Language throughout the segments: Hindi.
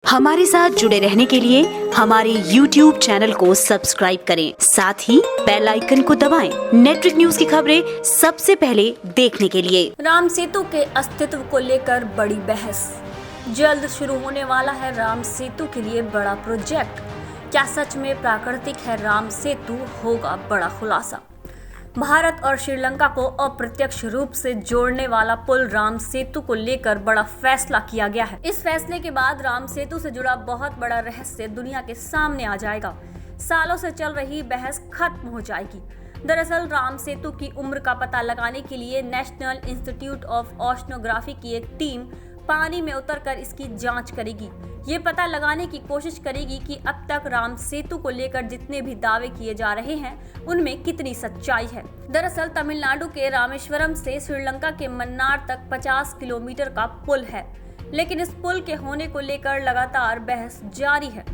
हमारे साथ जुड़े रहने के लिए हमारे YouTube चैनल को सब्सक्राइब करें, साथ ही बेल आइकन को दबाएं। नेटवर्क न्यूज की खबरें सबसे पहले देखने के लिए। राम सेतु के अस्तित्व को लेकर बड़ी बहस। जल्द शुरू होने वाला है राम सेतु के लिए बड़ा प्रोजेक्ट। क्या सच में प्राकृतिक है राम सेतु? होगा बड़ा खुलासा। भारत और श्रीलंका को अप्रत्यक्ष रूप से जोड़ने वाला पुल राम सेतु को लेकर बड़ा फैसला किया गया है। इस फैसले के बाद राम सेतु से जुड़ा बहुत बड़ा रहस्य दुनिया के सामने आ जाएगा। सालों से चल रही बहस खत्म हो जाएगी। दरअसल राम सेतु की उम्र का पता लगाने के लिए नेशनल इंस्टीट्यूट ऑफ ओशनोग्राफी की एक टीम पानी में उतरकर इसकी जांच करेगी। ये पता लगाने की कोशिश करेगी कि अब तक राम सेतु को लेकर जितने भी दावे किए जा रहे हैं उनमें कितनी सच्चाई है। दरअसल तमिलनाडु के रामेश्वरम से श्रीलंका के मन्नार तक 50 किलोमीटर का पुल है, लेकिन इस पुल के होने को लेकर लगातार बहस जारी है।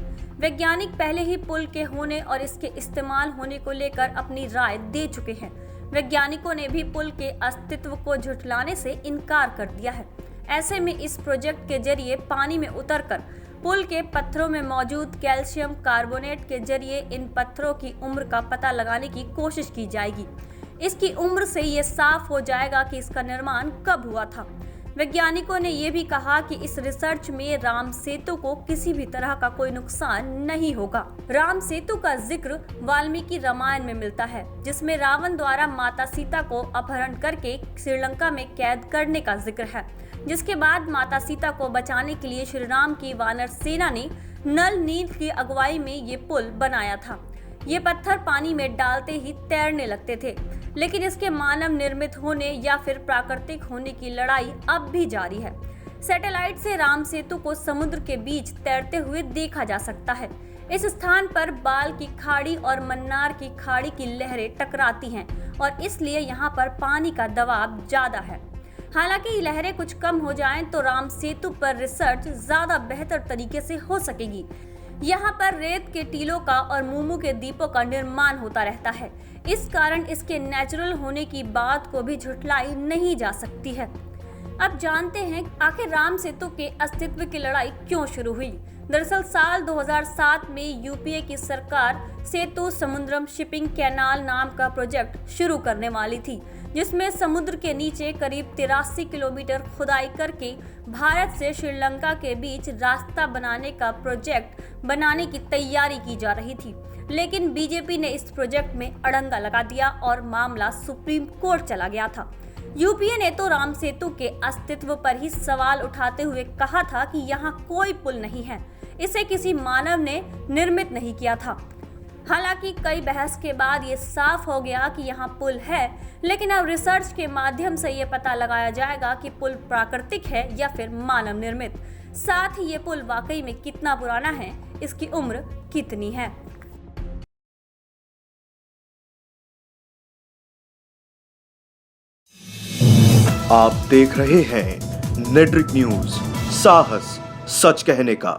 वैज्ञानिक पहले ही पुल के होने और इसके इस्तेमाल होने को लेकर अपनी राय दे चुके हैं। वैज्ञानिकों ने भी पुल के अस्तित्व को झुठलाने से इनकार कर दिया है। ऐसे में इस प्रोजेक्ट के जरिए पानी में उतरकर पुल के पत्थरों में मौजूद कैल्शियम कार्बोनेट के जरिए इन पत्थरों की उम्र का पता लगाने की कोशिश की जाएगी। इसकी उम्र से ये साफ हो जाएगा कि इसका निर्माण कब हुआ था। वैज्ञानिकों ने यह भी कहा कि इस रिसर्च में राम सेतु को किसी भी तरह का कोई नुकसान नहीं होगा। राम सेतु का जिक्र वाल्मीकि रामायण में मिलता है, जिसमें रावण द्वारा माता सीता को अपहरण करके श्रीलंका में कैद करने का जिक्र है, जिसके बाद माता सीता को बचाने के लिए श्री राम की वानर सेना ने नल नील की अगुवाई में ये पुल बनाया था। ये पत्थर पानी में डालते ही तैरने लगते थे, लेकिन इसके मानव निर्मित होने या फिर प्राकृतिक होने की लड़ाई अब भी जारी है। सैटेलाइट से राम सेतु को समुद्र के बीच तैरते हुए देखा जा सकता है। इस स्थान पर बाल की खाड़ी और मन्नार की खाड़ी की लहरें टकराती हैं और इसलिए यहाँ पर पानी का दबाव ज्यादा है। हालांकि लहरें कुछ कम हो जाएं तो राम सेतु पर रिसर्च ज्यादा बेहतर तरीके से हो सकेगी। यहाँ पर रेत के टीलों का और मोमू के दीपों का निर्माण होता रहता है, इस कारण इसके नेचुरल होने की बात को भी झुठलाई नहीं जा सकती है। अब जानते हैं आखिर राम सेतु के अस्तित्व की लड़ाई क्यों शुरू हुई। दरअसल साल 2007 में यूपीए की सरकार सेतु समुद्रम शिपिंग कैनाल नाम का प्रोजेक्ट शुरू करने वाली थी, जिसमें समुद्र के नीचे करीब 83 किलोमीटर खुदाई करके भारत से श्रीलंका के बीच रास्ता बनाने का प्रोजेक्ट बनाने की तैयारी की जा रही थी। लेकिन बीजेपी ने इस प्रोजेक्ट में अड़ंगा लगा दिया और मामला सुप्रीम कोर्ट चला गया था। यूपीए ने तो राम सेतु के अस्तित्व पर ही सवाल उठाते हुए कहा था कि यहाँ कोई पुल नहीं है, इसे किसी मानव ने निर्मित नहीं किया था। हालांकि कई बहस के बाद ये साफ हो गया कि यहाँ पुल है, लेकिन अब रिसर्च के माध्यम से ये पता लगाया जाएगा कि पुल प्राकृतिक है या फिर मानव निर्मित। साथ ही ये पुल वाकई में कितना पुराना है, इसकी उम्र कितनी है। आप देख रहे हैं नेटवर्क न्यूज, साहस सच कहने का।